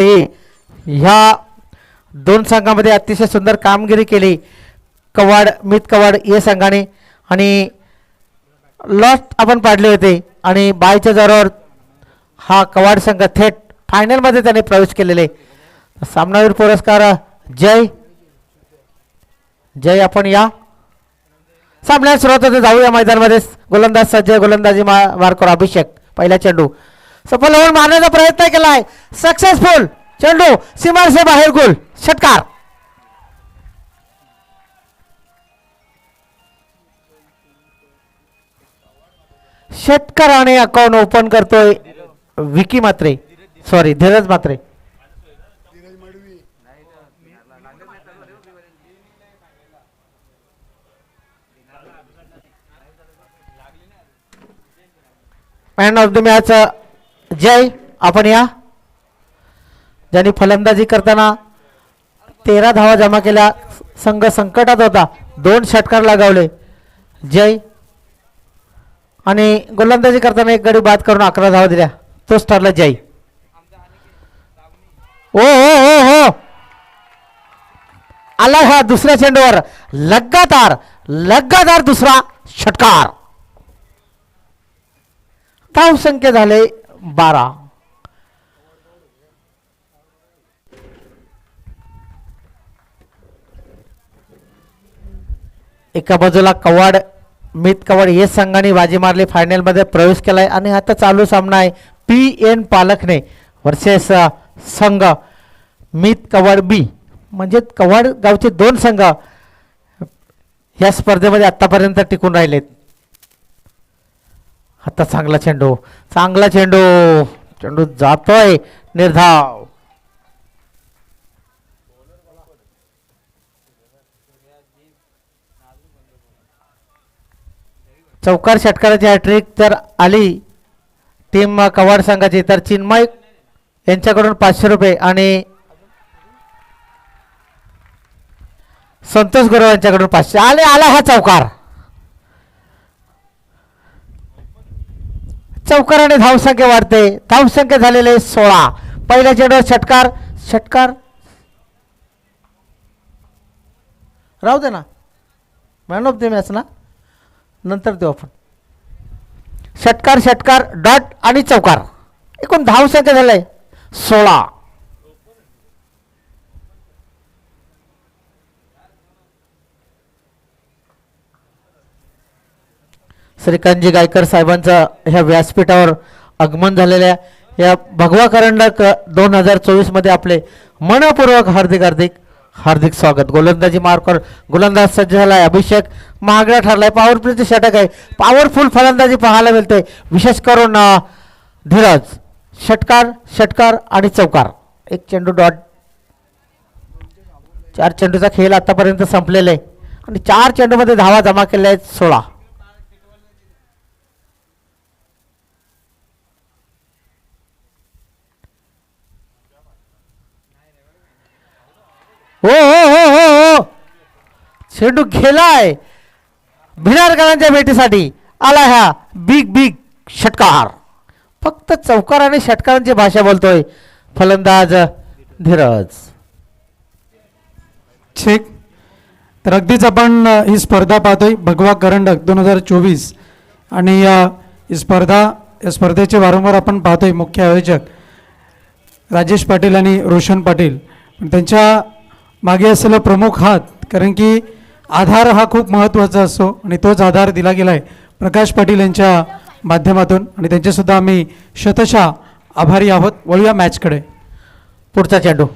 ह्या दोन संघामध्ये अतिशय सुंदर कामगिरी केली कवाड मित कवाड या संघाने आणि लॉस्ट आपण पाडले होते आणि बायच्या जोरावर हा कवाड संघ थेट फायनलमध्ये त्याने प्रवेश केलेले सामनावीर पुरस्कार जय जय आपण या सामन्यात सुरुवात होते जाऊया मैदानामध्ये गोलंदाज सज्ज गोलंदाजी मार्कर अभिषेक पहिला चेंडू सफल होऊन मारण्याचा प्रयत्न केलाय सक्सेसफुल चेंडू सीमा से बाहेर गोल षटकार षटकाराने अकाउंट ओपन करतोय Vicky Matre sorry Dhiraj Matre man of the match जय आपण या ज्यांनी फलंदाजी करताना 13 धावा जमा केल्या संघ संकटात होता 2 षटकार लगावले जय आणि गोलंदाजी करताना एक गडी बाद करून 11 धावा दिल्या तोच ठरला जय ओ हो हो हो आला हा दुसऱ्या चेंडूवर लगातार दुसरा षटकार धाव संख्या झाले 12 एका बाजूला कवाड मित कवाड या संघाने बाजी मारली फायनल मध्ये प्रवेश केलाय आणि आता चालू सामना आहे PN पालखने वर्सेस संघ मित कवाड बी म्हणजे कवाड गावचे 2 संघ या स्पर्धेमध्ये आतापर्यंत टिकून राहिलेत आता चांगला चेंडू जातोय निर्धाव चौकार षटकाराची हॅट्रिक तर आली टीम कवाड संघाची तर चिन्मय यांच्याकडून 500 रुपये आणि संतोष गुरव यांच्याकडून 500 आला हा चौकाराने धावसंख्या वाढते धावसंख्या झालेले 16 पहिल्या चेंडूवर षटकार राहू दे ना मॅन ऑफ द मॅच ना नंतर देऊ आपण षटकार डॉट आणि चौकार एकूण धावसंख्या झालंय 16 श्रीकांतजी गायकर साहेबांचं ह्या व्यासपीठावर आगमन झालेल्या या भगवा करंडक 2024 मध्ये आपले मनपूर्वक हार्दिक स्वागत गोलंदाजी मार्कर गोलंदाज सज्ज झालाय अभिषेक महागडा ठरलाय पॉवरफुलचे षटक आहे पॉवरफुल फलंदाजी पाहायला मिळते विशेष करून धीरज षटकार आणि चौकार एक चेंडू डॉट 4 चेंडूचा खेळ आतापर्यंत संपलेला आहे आणि 4 चेंडूमध्ये धावा जमा केल्या आहेत 16 हो चेंडू खेळाय भिलारकरांच्या भेटीसाठी आला हा बिग षटकार फक्त चौकार आणि षटकारांची भाषा बोलतोय फलंदाज धीरज ठीक तर अगदीच आपण ही स्पर्धा पाहतोय भगवा करंडक 2024 आणि या स्पर्धेचे वारंवार आपण पाहतोय मुख्य आयोजक राजेश पाटील आणि रोशन पाटील त्यांच्या मागे असलेला प्रमुख हात कारण की आधार हा खूप महत्त्वाचा असतो आणि तोच आधार दिला गेला आहे प्रकाश पाटील यांच्या माध्यमातून आणि त्यांचेसुद्धा आम्ही शतशः आभारी आहोत वळूया मॅचकडे पुढचा चेंडू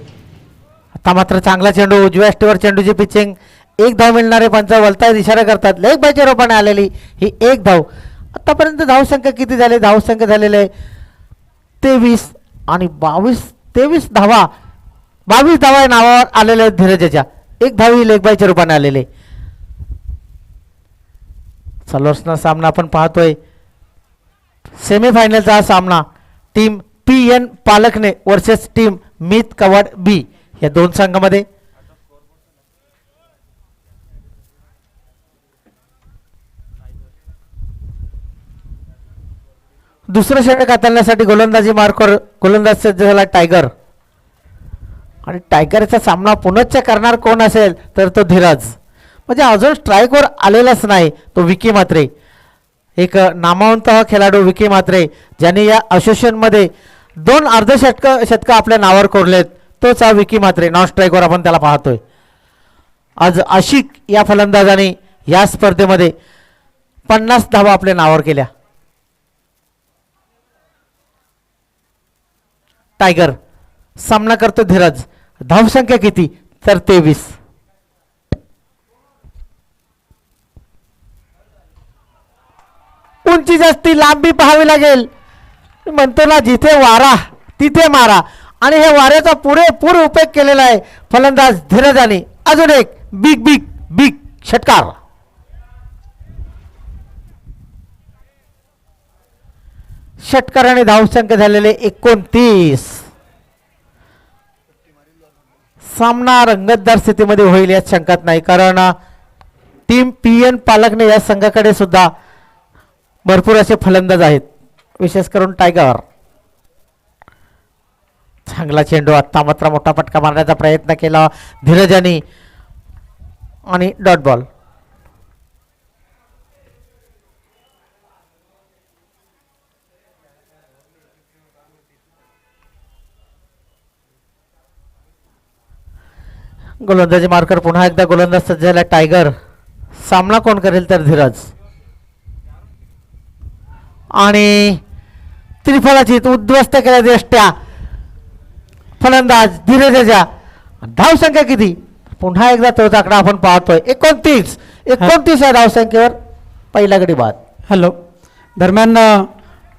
आता मात्र चांगला चेंडू उजव्या स्टेवर चेंडूची पिचिंग 1 धाव मिळणारे पंच वलतायत इशारा करतात लेग बायच्या रूपाने आलेली ही 1 धाव आतापर्यंत धावसंख्या किती झाली धावसंख्या झालेले 23 आणि 22 धावा 22 धावा नावावर आलेले आहेत धीरजाच्या 1 धाव ही लेग बायच्या रूपाने आलेले सलोर्सना सामना आपण पाहतोय सेमीफायनलचा हा सामना टीम PN पालखने वर्सेस टीम मित कवाड बी या 2 संघामध्ये दुसरं षटक हाताळण्यासाठी गोलंदाजी मार्कर गोलंदाज सज्ज झाला टायगर आणि टायगरचा सामना पुनश्च करणार कोण असेल तर तो धीरज. म्हणजे अजून स्ट्राईकवर आलेलाच नाही तो विकी म्हात्रे, एक नामवंत खेळाडू विकी म्हात्रे, ज्यांनी या असोसिएशनमध्ये 2 अर्धशतक आपल्या नावावर कोरलेत. तोच हा विकी म्हात्रे नॉन स्ट्राईकवर आपण त्याला पाहतोय. आज आशिक या फलंदाजाने या स्पर्धेमध्ये 50 धावा आपल्या नावावर केल्या. टायगर सामना करतो धीरज. धावसंख्या किती तर 23. उंची जास्ती लांबी पाहावी लागेल. म्हणतो ना जिथे वारा तिथे मारा, आणि हे वाऱ्याचा पुरेपूर उपयोग केलेला आहे फलंदाज धीरजाने. अजून एक बिग बिग बिग षटकार. षटकाराने धावसंख्या झालेले 29. सामना रंगतदार स्थितीमध्ये होईल यात शंकाच नाही, कारण टीम PN पालकने या संघाकडे सुद्धा भरपूर असे फलंदाज आहेत, विशेष करून टायगर. चांगला चेंडू, आत्ता मात्र मोठा फटका मारण्याचा प्रयत्न केला धीरजाने आणि डॉट बॉल. गोलंदाजी मार्कर पुन्हा एकदा गोलंदाज सज्ज झाला टायगर. सामना कोण करेल तर धीरज. आणि त्रिफळाची उद्ध्वस्त केल्या दृष्ट्या फलंदाज धीरजाच्या. धावसंख्या किती पुन्हा एकदा तोच आकडा आपण पाहतोय 29. 29 या धावसंख्येवर पहिला गडी बाद. हॅलो. दरम्यान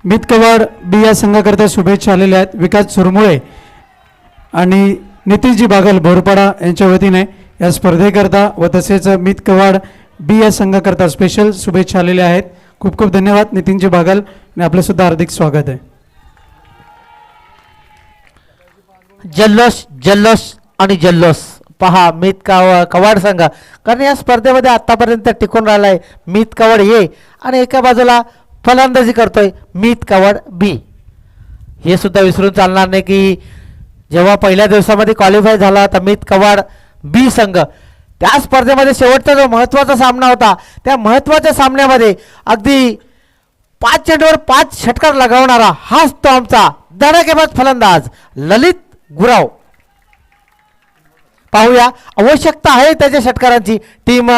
मित कवाड बी या संघाकरता शुभेच्छा आलेल्या आहेत. विकास चुरमुळे आणि नितीनजी बागल बोरपाडा यांच्या वतीने या स्पर्धेकरता व तसेच मित कवाड बी या संघाकरता स्पेशल शुभेच्छा आलेल्या आहेत. खूप खूप धन्यवाद नितीनजी बागल आणि आपलं सुद्धा हार्दिक स्वागत आहे. जल्लोष जल्लोष आणि जल्लोष पहा मित कवाड संघ, कारण या स्पर्धेमध्ये आतापर्यंत टिकून राहिलाय मित कवाड ए, आणि एका बाजूला फलंदाजी करतोय मित कवाड बी. हे सुद्धा विसरून चालणार नाही की जेव्हा पहिल्या दिवसामध्ये क्वालिफाय झाला तर मित कवाड बी संघ त्या स्पर्धेमध्ये शेवटचा जो महत्त्वाचा सामना होता, त्या महत्त्वाच्या सामन्यामध्ये अगदी 5 चेंडूवर 5 षटकार लगावणारा हाच तो आमचा धडाकेबाज फलंदाज ललित गुराव. पाहूया, आवश्यकता आहे त्याच्या षटकारांची टीम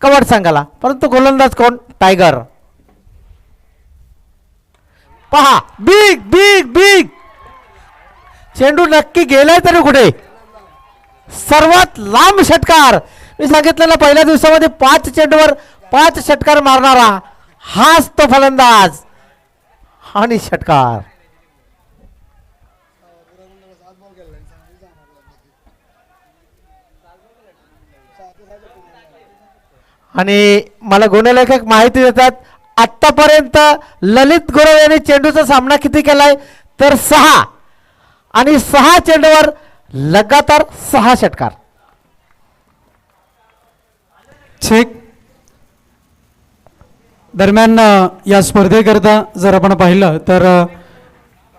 कवाड संघाला, परंतु गोलंदाज कोण टायगर. पहा बिग बिग बिग चेंडू नक्की गेलाय तरी कुठे. सर्वात लांब षटकार. मी सांगितलं ना पहिल्या दिवसामध्ये 5 चेंडूवर 5 षटकार मारणारा हाच तो फलंदाज आणि षटकार. आणि मला गुणलेखक माहिती देतात आतापर्यंत ललित गुरव यांनी चेंडूचा सामना किती केलाय तर 6, आणि 6 चेंडूवर लगातार 6 षटकार. चेक. दरम्यान या स्पर्धेकरता जर आपण पाहिलं तर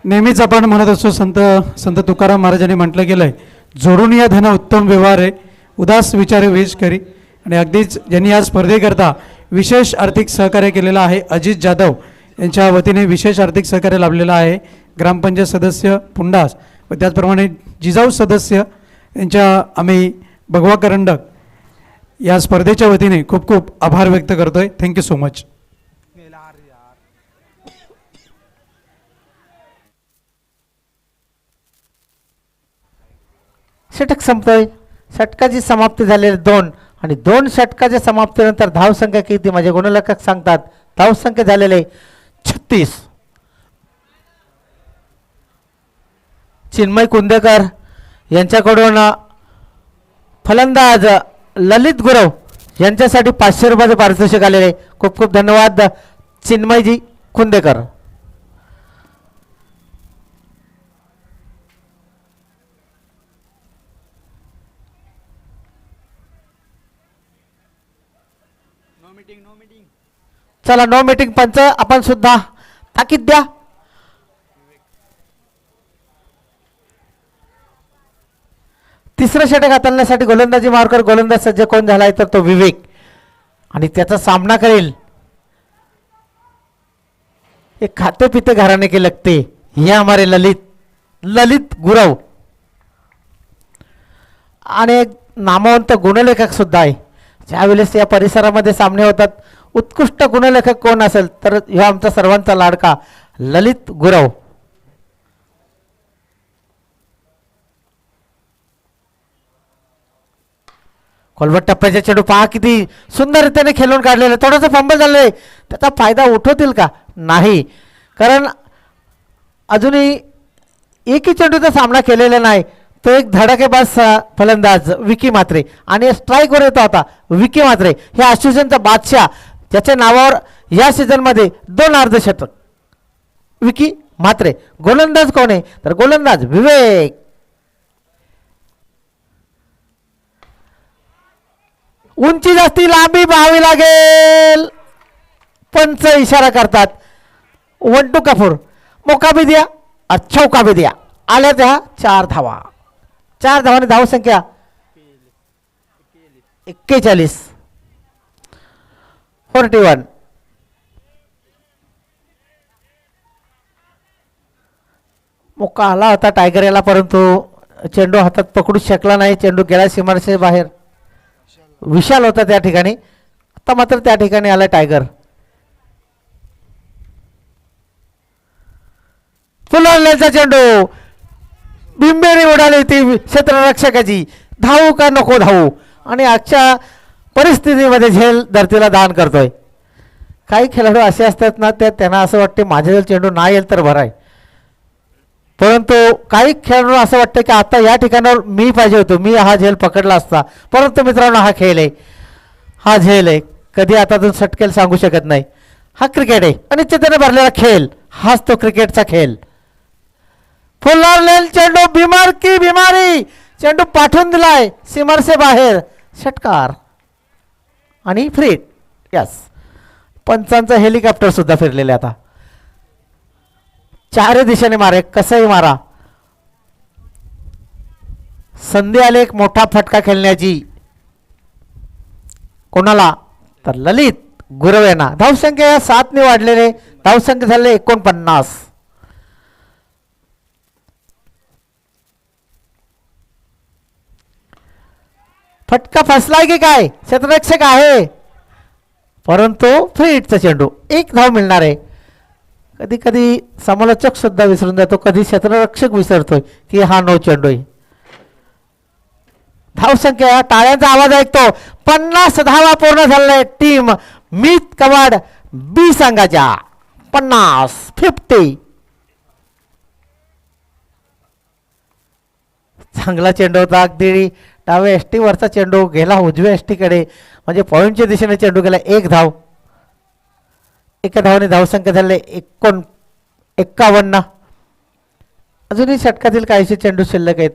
नेहमीच आपण म्हणत असतो संत तुकाराम महाराजांनी म्हटलं गेलं आहे, जोडून या धन उत्तम व्यवहार आहे, उदास विचारे वेश करी. आणि अगदीच ज्यांनी या स्पर्धेकरता विशेष आर्थिक सहकार्य केलेलं आहे अजित जाधव यांच्या वतीने विशेष आर्थिक सहकार्य लाभलेलं आहे ग्रामपंचायत सदस्य पुंडास व त्याचप्रमाणे जिजाऊ सदस्य यांच्या आम्ही भगवा करंडक या स्पर्धेच्या वतीने खूप खूप आभार व्यक्त करतोय. Thank you so much. षटक संपतोय. षटकाची समाप्ती झालेली 2, आणि 2 षटकाच्या समाप्तीनंतर धावसंख्या किती माझे गुणलेखक सांगतात. धावसंख्या झालेले 36. चिन्मय कुंदेकर यांच्याकडून फलंदाज ललित गुरव यांच्यासाठी 500 रुपयाचे पारितोषिक आलेले. खूप खूप धन्यवाद चिन्मयजी कुंदेकर. चला नो मीटिंग पंच आपण सुद्धा ताकीद द्या. तिसरं षटक हाताळण्यासाठी गोलंदाजी मार्कर गोलंदाज सज्ज कोण झालाय तर तो विवेक आणि त्याचा सामना करेल एक खाते पिते घराने के लगते ये हमारे ललित गुरव आणि एक नामवंत गुणलेखक सुद्धा आहे. ज्यावेळेस या परिसरामध्ये सामने होतात उत्कृष्ट गुणलेखक कोण असेल तर ह्यो आमचा सर्वांचा लाडका ललित गुरव. खोलवट टप्प्याचे चेंडू पहा किती सुंदररीत्याने खेळून काढलेले. थोडंसं फंबल झालंय त्याचा फायदा उठवतील का नाही कारण अजूनही एकही चेंडूचा सामना केलेला नाही. तो एक धडाकेबाज फलंदाज विकी म्हात्रे आणि स्ट्राईकवर येतो आता विकी म्हात्रे हे आशिषांचा बादशाह ज्याच्या नावावर या सीझनमध्ये 2 अर्धशतक. विकी म्हात्रे. गोलंदाज कोण आहे तर गोलंदाज विवेक. उंची जास्ती लांबी पाहावी लागेल. पंच इशारा करतात. 1-2 कपूर मोका भी द्या चौका भी द्या. आल्या त्या 4 धावा. 4 धावांनी धावसंख्या 41. 41. मोका आला होता टायगर याला परंतु चेंडू हातात पकडू शकला नाही. चेंडू गेला सीमारेषे बाहेर. विशाल होता त्या ठिकाणी. आता मात्र त्या ठिकाणी आला टायगर. फुलवलेचा चेंडू बिंबेरी उडाली ती क्षेत्ररक्षकाची. धावू का नको धावू आणि आजच्या परिस्थितीमध्ये झेल धरतीला दान करतोय. काही खेळाडू असे असतात ना त्यांना असं वाटते माझ्या चेंडू नाही येईल तर बरं आहे परंतु काही खेळाडू असं वाटतं की आता या ठिकाणावर मी पाहिजे होतो मी हा झेल पकडला असता. परंतु मित्रांनो हा खेळ आहे हा झेल आहे कधी आता तुम्ही सटकेल सांगू शकत नाही. हा क्रिकेट आहे अनिश्चिततेने भरलेला खेळ. हाच तो क्रिकेटचा खेळ. फुलवलेला चेंडू बिमार की बिमारी. चेंडू पाठवून दिलाय सीमारसे बाहेर. षटकार आणि फ्रीट. यस पंचांचा हेलिकॉप्टर सुद्धा फिरलेले आता. 4 दिशेने मारे कसंही मारा. संधी आली एक मोठा फटका खेळण्याची. कोणाला तर ललित गुरव यांना. धावसंख्या 7 ने वाढलेले. धावसंख्या झाले 49. फटका फसलाय की काय क्षेत्ररक्षक आहे परंतु फ्रीटचा चेंडू. 1 धाव मिळणार आहे. कधी कधी समालोचक सुद्धा विसरून जातो कधी क्षेत्ररक्षक विसरतोय की हा नो चेंडू आहे. धावसंख्या टाळ्यांचा आवाज ऐकतो. 50 धावा पूर्ण झालेल्या टीम मीत कवाड बी संघाच्या. 50. चांगला चेंडू होता. अगदी डाव्या एसटी वरचा चेंडू गेला उजव्या एसटीकडे म्हणजे पॉईंटच्या दिशेने चेंडू गेला. 1 धाव. 1 धावाने धावसंख्या झाले 51. अजूनही षटकातील काहीसे चेंडू शिल्लक आहेत.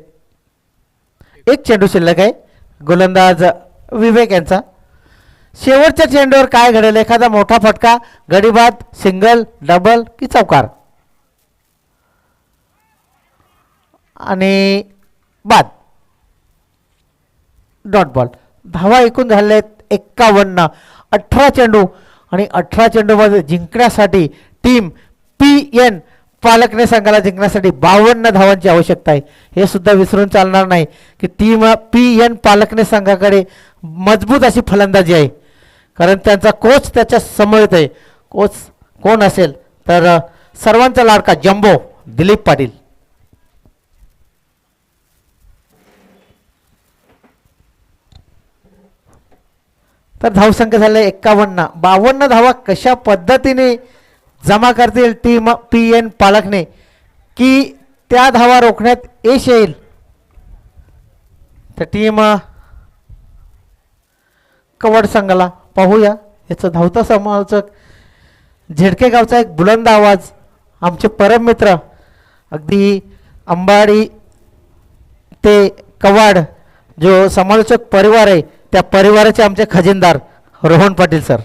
1 चेंडू शिल्लक आहे. गोलंदाज विवेक यांचा. शेवटच्या चेंडूवर काय घडेल एखादा मोठा फटका गडीबाद सिंगल डबल की चौकार आणि बाद डॉट बॉल. धावा एकूण झाले 51. 18 चेंडू आणि 18 चेंडूमध्ये जिंकण्यासाठी टीम PN पालकने संघाला जिंकण्यासाठी 52 धावांची आवश्यकता आहे. हे सुद्धा विसरून चालणार नाही की टीम PN पालकने संघाकडे मजबूत अशी फलंदाजी आहे कारण त्यांचा कोच त्याच्या समवेत आहे. कोच कोण असेल तर सर्वांचा लाडका जम्बो दिलीप पाटील. तर धावसंख्या झाले 51. 52 धावा कशा पद्धतीने जमा करतील टीम PN पालकने की त्या धावा रोखण्यात यश येईल. तर टीम कवड संघाला पाहूया. याचं धावता समालोचक झेडके गावचा एक बुलंद आवाज आमचे परम मित्र अगदी अंबाडी ते कवाड जो समालोचक परिवार आहे त्या परिवाराचे आमचे खजिनदार रोहन पाटील सर.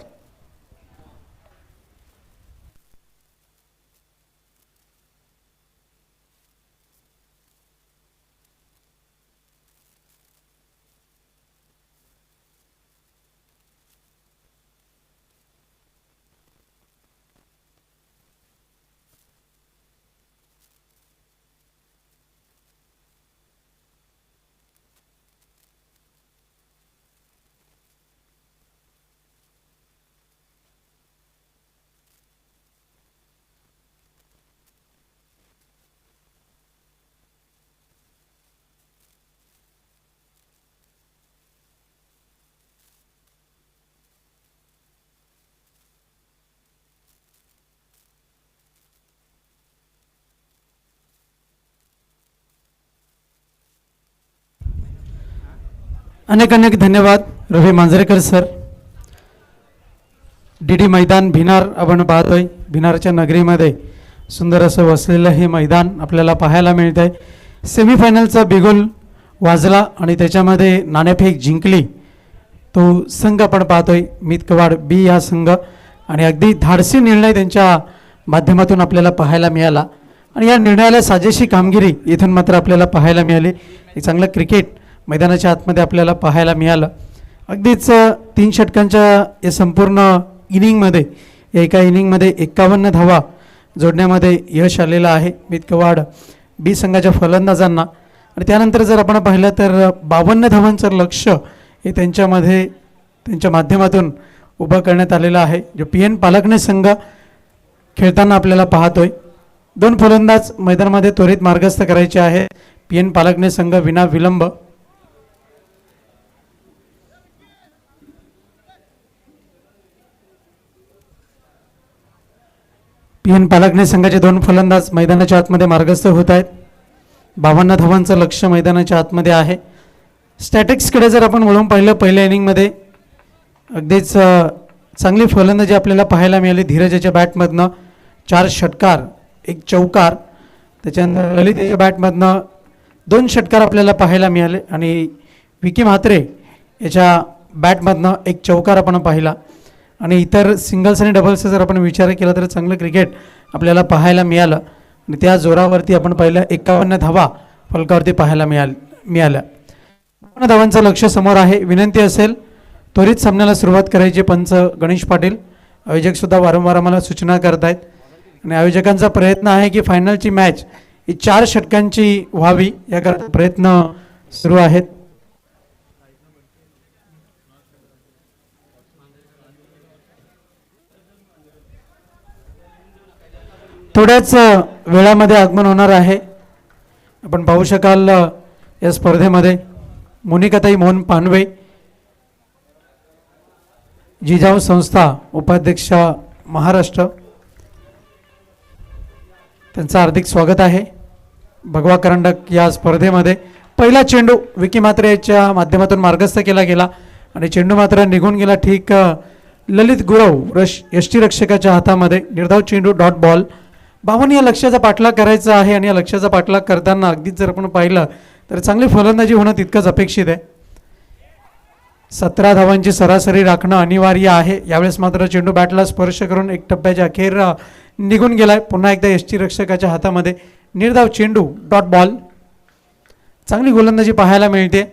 अनेक अनेक धन्यवाद रवी मांजरेकर सर. डी मैदान भिनार आपण पाहतोय. भिनारच्या नगरीमध्ये सुंदर असं वसलेलं हे मैदान आपल्याला पाहायला मिळत आहे. सेमीफायनलचा बिगुल वाजला आणि त्याच्यामध्ये नाणेफेक जिंकली तो संघ आपण पाहतोय मितकवाड बी हा संघ. आणि अगदी धाडसी निर्णय त्यांच्या माध्यमातून आपल्याला पाहायला मिळाला आणि या निर्णयाला साजेशी कामगिरी इथून मात्र आपल्याला पाहायला मिळाली. एक चांगलं क्रिकेट मैदानाच्या आतमध्ये आपल्याला पाहायला मिळालं. अगदीच 3 षटकांच्या या संपूर्ण इनिंगमध्ये एका इनिंगमध्ये 51 धावा जोडण्यामध्ये यश आलेलं आहे मितकवाड बी संघाच्या फलंदाजांना. आणि त्यानंतर जर आपण पाहिलं तर 52 धावांचं लक्ष्य हे त्यांच्या माध्यमातून उभं करण्यात आलेलं आहे. जो PN पालकने संघ खेळताना आपल्याला पाहतोय. 2 फलंदाज मैदानामध्ये त्वरित मार्गस्थ करायचे आहे. PN पालकने संघ विना विलंब. PN पालकने संघाचे 2 फलंदाज मैदानाच्या आतमध्ये मार्गस्थ होत आहेत. 52 धावांचं लक्ष्य मैदानाच्या आतमध्ये आहे. स्टॅटिक्सकडे जर आपण वळून पाहिलं पहिल्या इनिंगमध्ये अगदीच चांगली फलंदाजी आपल्याला पाहायला मिळाली. धीरजाच्या बॅटमधनं 4 षटकार 1 चौकार. त्याच्यानंतर ललितेच्या बॅटमधनं 2 षटकार आपल्याला पाहायला मिळाले आणि विकी म्हात्रे याच्या बॅटमधनं 1 चौकार आपण पाहिला. आणि इतर सिंगल्स आणि डबल्सचा जर आपण विचार केला तर चांगलं क्रिकेट आपल्याला पाहायला मिळालं आणि त्या जोरावरती आपण पाहिलं 51 धावा फलकावरती पाहायला मिळाल्या. 52 धावांचं लक्ष समोर आहे. विनंती असेल त्वरित सामन्याला सुरुवात करायची. पंच गणेश पाटील आयोजकसुद्धा वारंवार आम्हाला सूचना करत आहेत आणि आयोजकांचा प्रयत्न आहे की फायनलची मॅच ही 4 षटकांची व्हावी याकरता प्रयत्न सुरू आहेत. थोड्याच वेळामध्ये आगमन होणार आहे. आपण पाहू शकाल या स्पर्धेमध्ये मोनिकाताई मोहन पानवे जिजाऊ संस्था उपाध्यक्ष महाराष्ट्र त्यांचं हार्दिक स्वागत आहे. भगवा करंडक या स्पर्धेमध्ये पहिला चेंडू विकी म्हात्रे याच्या माध्यमातून मार्गस्थ केला गेला आणि चेंडू मात्र निघून गेला ठीक ललित गुरव यष्टीरक्षकाच्या हातामध्ये. निर्धाव चेंडू डॉट बॉल. 52 या लक्ष्याचा पाठलाग करायचा आहे आणि या लक्ष्याचा पाठलाग करताना अगदीच जर आपण पाहिलं तर चांगली फलंदाजी होणं तितकंच अपेक्षित आहे. 17 धावांची सरासरी राखणं अनिवार्य आहे. यावेळेस मात्र चेंडू बॅटला स्पर्श करून 1 टप्प्याच्या अखेर निघून गेलाय. पुन्हा एकदा यष्टीरक्षकाच्या हातामध्ये निर्धाव चेंडू डॉट बॉल. चांगली गोलंदाजी पाहायला मिळते.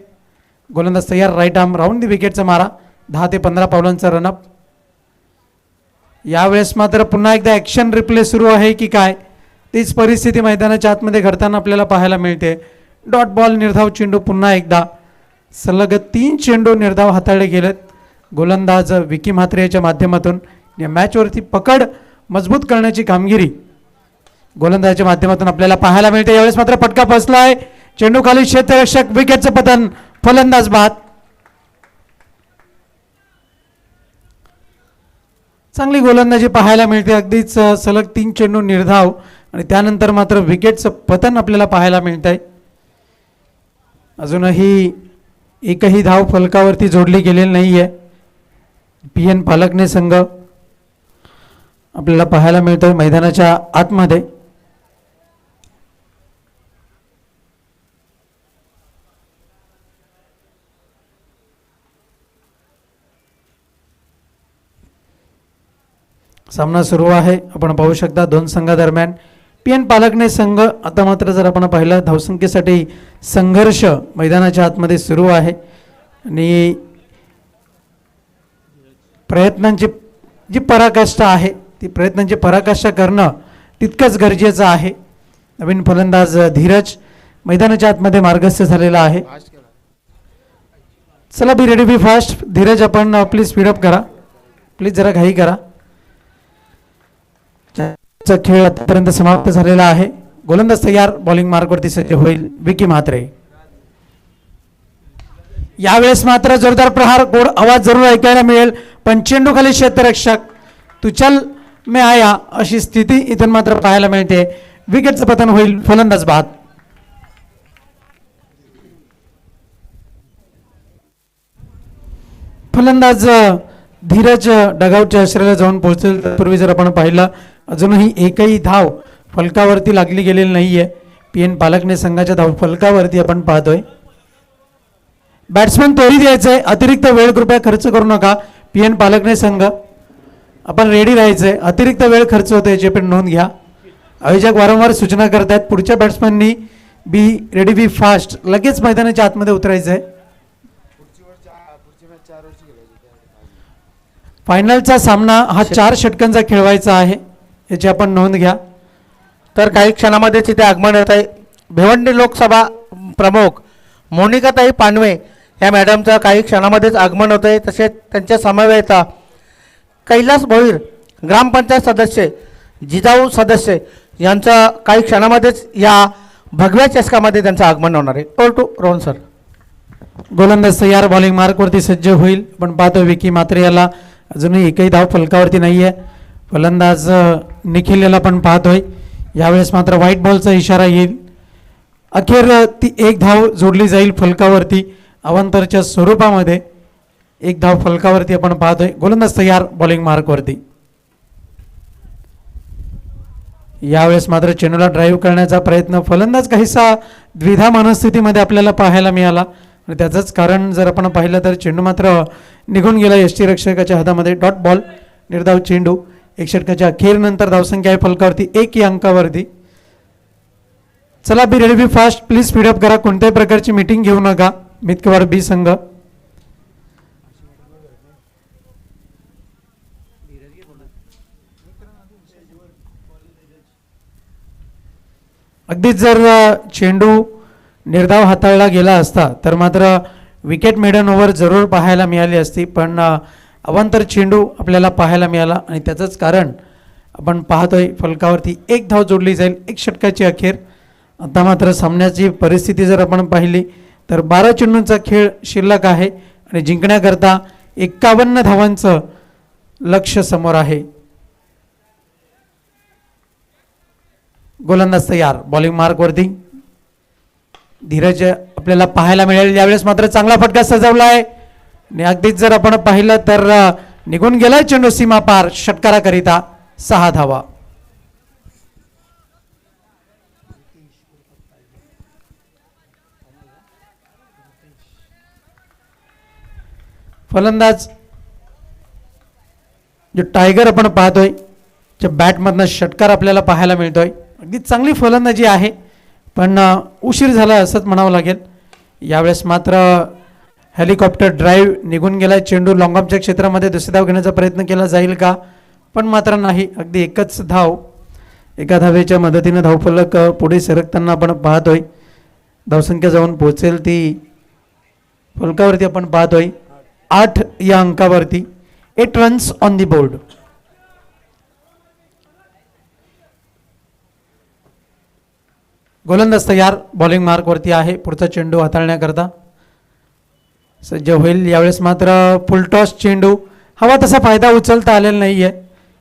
गोलंदाज तयार. राईट आर्म राऊंड दी विकेटचा मारा. 10 ते 15 पावलांचा रनअप. यावेळेस मात्र पुन्हा एकदा ॲक्शन रिप्ले सुरू आहे की काय तीच परिस्थिती मैदानाच्या आतमध्ये घडताना आपल्याला पाहायला मिळते. Dot ball. निर्धाव चेंडू पुन्हा एकदा. सलग 3 चेंडू निर्धाव हाताळले गेलेत. गोलंदाज विकी म्हात्रे याच्या माध्यमातून या मॅचवरती पकड मजबूत करण्याची कामगिरी गोलंदाजाच्या माध्यमातून आपल्याला पाहायला मिळते. यावेळेस मात्र फटका बसला आहे. चेंडू खाली क्षेत्ररक्षक. विकेटचं पतन. फलंदाज बाद. चांगली गोलंदाजी पाहायला मिळते. अगदीच सलग 3 चेंडू निर्धाव आणि त्यानंतर मात्र विकेटचं पतन आपल्याला पाहायला मिळत आहे. अजूनही एकही धाव फलकावरती जोडली गेलेली नाही आहे. PN पालकने संघ आपल्याला पाहायला मिळतोय मैदानाच्या आतमध्ये. सामना सुरू आहे. आपण पाहू शकता 2 संघादरम्यान PN पालकने संघ. आता मात्र जर आपण पाहिलं धावसंख्येसाठी संघर्ष मैदानाच्या आतमध्ये सुरू आहे आणि प्रयत्नांची जी पराकाष्ठा आहे ती प्रयत्नांची पराकाष्ठा करणं तितकंच गरजेचं आहे. नवीन फलंदाज धीरज मैदानाच्या आतमध्ये मार्गस्थ झालेला आहे. चला be ready be fast. Dheeraj आपण प्लीज स्पीडअप करा. प्लीज जरा घाई करा. खेळ आतापर्यंत समाप्त झालेला आहे. गोलंदाज तयार. बॉलिंग मार्कवरती सज्ज होईल विकी म्हात्रे. यावेळेस मात्र जोरदार प्रहार. गोड आवाज जरूर ऐकायला मिळेल पण चेंडू खाली क्षेत्ररक्षक. तू चल मैं आया अशी स्थिती इथून मात्र पाहायला मिळते. विकेटचं पतन होईल. फलंदाज बाद. फलंदाज धीरज डगआउटच्या आश्रयाला जाऊन पोहोचेल त्यापूर्वी जर आपण पाहिलं अजूनही एकही धाव फलकावरती लागली गेलेली नाहीये. PN पालकने संघाच्या धाव फलकावरती आपण पाहतोय. बॅट्समन तोरी द्यायचंय, अतिरिक्त वेळ कृपया खर्च करू नका. PN पालकने संघ आपण रेडी राहायचंय, अतिरिक्त वेळ खर्च होतो याची पण नोंद घ्या. आयोजक वारंवार सूचना करतायत पुढच्या बॅट्समननी बी रेडी बी फास्ट, लगेच मैदानाच्या आतमध्ये उतरायचंय. फायनलचा सामना हा 4 षटकांचा खेळवायचा आहे याची आपण नोंद घ्या. तर काही क्षणामध्येच इथे आगमन होत आहे. भिवंडी लोकसभा प्रमुख मोनिकाताई पानवे या मॅडमचं काही क्षणामध्येच आगमन होत आहे. तसेच त्यांच्या समवेत कैलास भोईर ग्रामपंचायत सदस्य, जिजाऊ सदस्य यांचं काही क्षणामध्येच या भगव्या चषकामध्ये त्यांचं आगमन होणार आहे. Over to Rohan sir. गोलंदाज तयार, बॉलिंग मार्कवरती सज्ज होईल. पण पाहतो विकी मात्रे याला अजूनही एकही धाव फलकावरती नाही आहे. फलंदाज निखिल याला पण पाहतोय. यावेळेस मात्र व्हाईट बॉलचा इशारा येईल. अखेर ती एक धाव जोडली जाईल फलकावरती अवांतरच्या स्वरूपामध्ये. एक धाव फलकावरती आपण पाहतोय. गोलंदाज तयार, बॉलिंग मार्कवरती. यावेळेस मात्र चेंडूला ड्राईव्ह करण्याचा प्रयत्न, फलंदाज काहीसा द्विधा मनस्थितीमध्ये आपल्याला पाहायला मिळाला आणि त्याचंच कारण जर आपण पाहिलं तर चेंडू मात्र निघून गेला यष्टीरक्षकाच्या हातामध्ये. डॉट बॉल, निर्धाव चेंडू. एक षटकाच्या अखेरनंतर धावसंख्या आहे फलकावरती 1 या अंकावरती. चला be ready be fast, please speed up करा. कोणत्याही प्रकारची मीटिंग घेऊ नका. मितकवाड बी संघ. अगदीच जर चेंडू निर्धाव हाताळला गेला असता तर मात्र विकेट मेडन ओव्हर जरूर पाहायला मिळाली असती. पण अवांतर चेंडू आपल्याला पाहायला मिळाला आणि त्याचंच कारण आपण पाहतोय फलकावरती एक धाव जोडली जाईल 1 षटकाची अखेर. आता मात्र सामन्याची परिस्थिती जर आपण पाहिली तर 12 चेंडूंचा खेळ शिल्लक आहे आणि जिंकण्याकरता 51 धावांचं लक्ष्य समोर आहे. गोलंदाज तयार, बॉलिंग मार्कवरती. धीरज आपल्याला पाहायला मिळेल. यावेळेस मात्र चांगला फटका सजवला आहे आणि अगदीच जर आपण पाहिलं तर निघून गेलाय चेंडू सीमा पार. षटकाराकरिता 6 धावा. फलंदाज जो टायगर आपण पाहतोय त्या बॅटमधनं षटकार आपल्याला पाहायला मिळतोय. अगदी चांगली फलंदाजी आहे पण उशीर झाला असंच म्हणावं लागेल. यावेळेस मात्र हेलिकॉप्टर ड्राईव्ह निघून गेला चेंडू. लॉंगऑफच्या क्षेत्रामध्ये दुसरी धाव घेण्याचा प्रयत्न केला जाईल का, पण मात्र नाही. अगदी एकच धाव, एका धावेच्या मदतीनं धावफलक पुढे सरकताना आपण पाहतोय. धावसंख्या जाऊन पोहोचेल ती फलकावरती आपण पाहतोय 8 या अंकावरती. 8 रन्स ऑन दी बोर्ड. गोलंदाज तयार, बॉलिंग मार्कवरती आहे. पुढचा चेंडू हाताळण्याकरता सज्ज होईल. यावेळेस मात्र फुलटॉस चेंडू, हवा तसा फायदा उचलता आलेला नाही आहे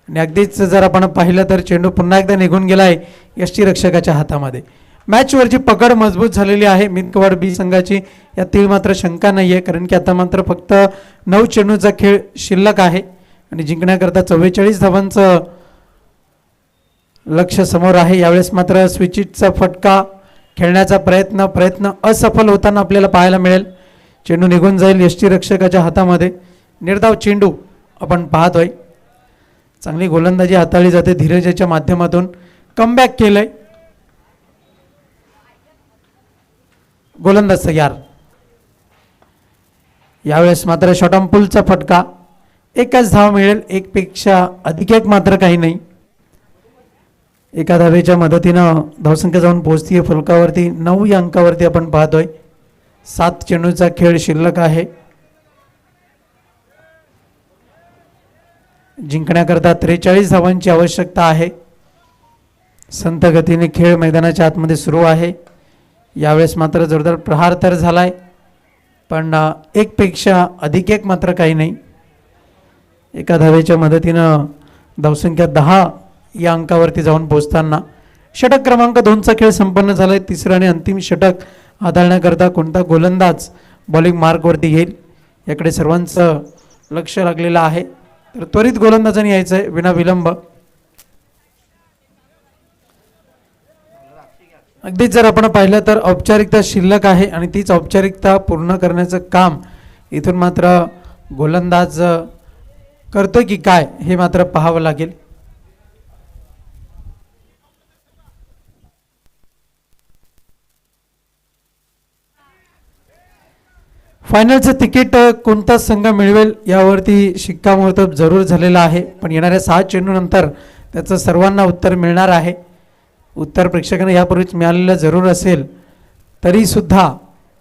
आणि अगदीच जर आपण पाहिलं तर चेंडू पुन्हा एकदा निघून गेला आहे यष्टीरक्षकाच्या हातामध्ये. मॅचवरची पकड मजबूत झालेली आहे मितकवाड बी संघाची, यातील मात्र शंका नाही आहे. कारण की आता मात्र फक्त 9 चेंडूचा खेळ शिल्लक आहे आणि जिंकण्याकरता 44 धावांचं लक्ष समोर आहे. यावेळेस मात्र स्विचिटचा फटका खेळण्याचा प्रयत्न असफल होताना आपल्याला पाहायला मिळेल. चेंडू निघून जाईल यष्टीरक्षकाच्या हातामध्ये. निर्धाव चेंडू आपण पाहतोय. चांगली गोलंदाजी हाताळली जाते धीरजाच्या माध्यमातून. कमबॅक केलंय. गोलंदाज तयार. यावेळेस मात्र शॉर्ट ऑन पुलचा फटका. एकच धाव मिळेल, 1 पेक्षा अधिक 1 मात्र काही नाही. एका धावेच्या मदतीनं धावसंख्या जाऊन पोहोचतीये फलकावरती 9 या अंकावरती आपण पाहतोय. 7 चेंडूचा खेळ शिल्लक आहे. जिंकण्याकरता 43 धावांची आवश्यकता आहे. संत गतीने खेळ मैदानाच्या आतमध्ये सुरू आहे. यावेळेस मात्र जोरदार प्रहार तर झालाय पण 1 पेक्षा अधिक 1 मात्र काही नाही. एका धावेच्या मदतीनं धावसंख्या 10 या अंकावरती जाऊन पोहोचताना षटक क्रमांक 2चा खेळ संपन्न झालाय. तिसरं आणि अंतिम षटक हाताळण्याकरता कोणता गोलंदाज बॉलिंग मार्कवरती येईल याकडे सर्वांचं लक्ष लागलेलं आहे. तर त्वरित गोलंदाजाने यायचं आहे विना विलंब. अगदीच जर आपण पाहिलं तर औपचारिकता शिल्लक आहे आणि तीच औपचारिकता पूर्ण करण्याचं काम इथून मात्र गोलंदाज करतोय की काय हे मात्र पाहावं लागेल. फायनलचं तिकीट कोणता संघ मिळवेल यावरती शिक्कामोर्तब जरूर झालेला आहे, पण येणाऱ्या 6 चेंडूनंतर त्याचं सर्वांना उत्तर मिळणार आहे. उत्तर प्रेक्षकांना यापूर्वीच मिळालेलं जरूर असेल तरीसुद्धा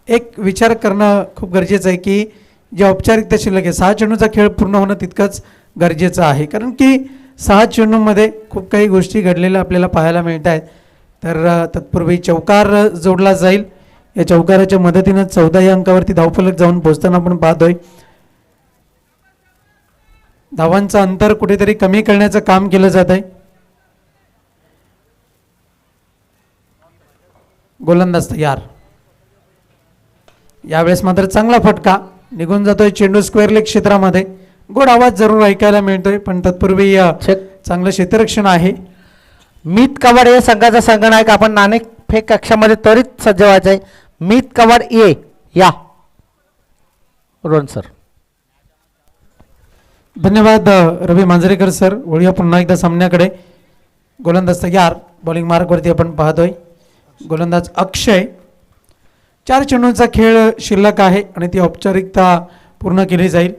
एक विचार करणं खूप गरजेचं आहे की जे औपचारिकता शिल्लक आहे 6 चेंडूचा खेळ पूर्ण होणं तितकंच गरजेचं आहे, कारण की 6 चेंडूमध्ये खूप काही गोष्टी घडलेल्या आपल्याला पाहायला मिळत आहेत. तर तत्पूर्वी चौकार जोडला जाईल. या चौकाराच्या मदतीनं 14 या अंकावरती धावफलक जाऊन पोहोचताना आपण पाहतोय. धावांचं अंतर कुठेतरी कमी करण्याचं काम केलं जात आहे. गोलंदाज तयार. यावेळेस मात्र चांगला फटका निघून जातोय. चेंडू स्क्वेअर लेग क्षेत्रामध्ये. गोड आवाज जरूर ऐकायला मिळतोय, पण तत्पूर्वी चांगलं क्षेत्ररक्षण आहे. मीत कवाड या संघाचा संघनायक आपण नाणेफेक कक्षामध्ये त्वरित सज्ज व्हायचं आहे. मीत कवाड या रोहन सर. धन्यवाद रवी मांजरेकर सर. वळूया पुन्हा एकदा सामन्याकडे. गोलंदाज तयार. बॉलिंग मार्कवरती आपण पाहतोय गोलंदाज अक्षय. 4 चेंडूंचा खेळ शिल्लक आहे आणि ती औपचारिकता पूर्ण केली जाईल.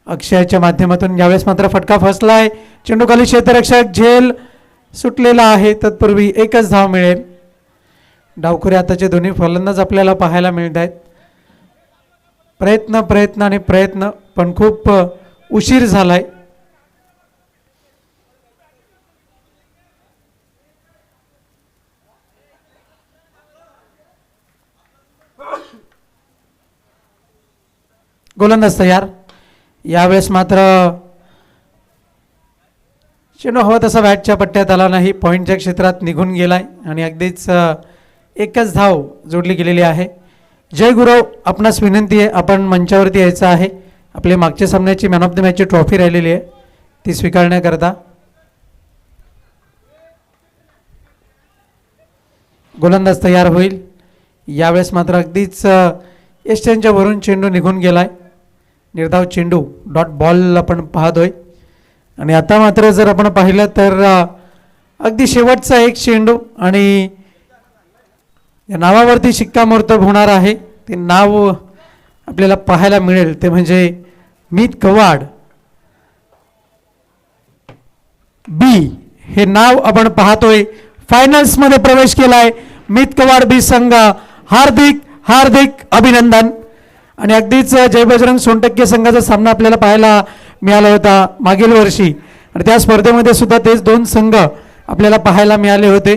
अक्षयाच्या माध्यमातून यावेळेस मात्र फटका फसलाय. चेंडू खाली क्षेत्ररक्षक झेल सुटलेला आहे. तत्पूर्वी एकच धाव मिळेल. डावखुरे आताचे दोन्ही फलंदाज आपल्याला पाहायला मिळत आहेत. प्रयत्न आणि प्रयत्न, पण खूप उशीर झालाय. गोलंदाज तयार. यावेळेस मात्र चेंडू हवा तसा बॅटच्या पट्ट्यात आला नाही. पॉईंटच्या क्षेत्रात निघून गेलाय आणि अगदीच एकच धाव जोडली गेलेली आहे. जय गुरव, आपणास विनंती आहे आपण मंचावरती यायचं आहे. आपले मागच्या सामन्याची मॅन ऑफ द मॅचची ट्रॉफी राहिलेली आहे ती स्वीकारण्याकरता. गोलंदाज तयार होईल. यावेळेस मात्र अगदीच यष्ट्यांच्या वरून चेंडू निघून गेलाय. निर्धाव चेंडू डॉट बॉल आपण पाहतोय. आणि आता मात्र जर आपण पाहिलं तर अगदी शेवटचा एक चेंडू आणि या नावावरती शिक्कामोर्तब होणार आहे. ते नाव आपल्याला पाहायला मिळेल ते म्हणजे मीत कवाड बी हे नाव आपण पाहतोय. फायनल्समध्ये प्रवेश केलाय मीत कवाड बी संघ. हार्दिक हार्दिक अभिनंदन. आणि अगदीच जय बजरंग सोनटक्के संघाचा सामना आपल्याला पाहायला मिळाला होता मागील वर्षी आणि त्या स्पर्धेमध्ये सुद्धा तेच 2 संघ आपल्याला पाहायला मिळाले होते.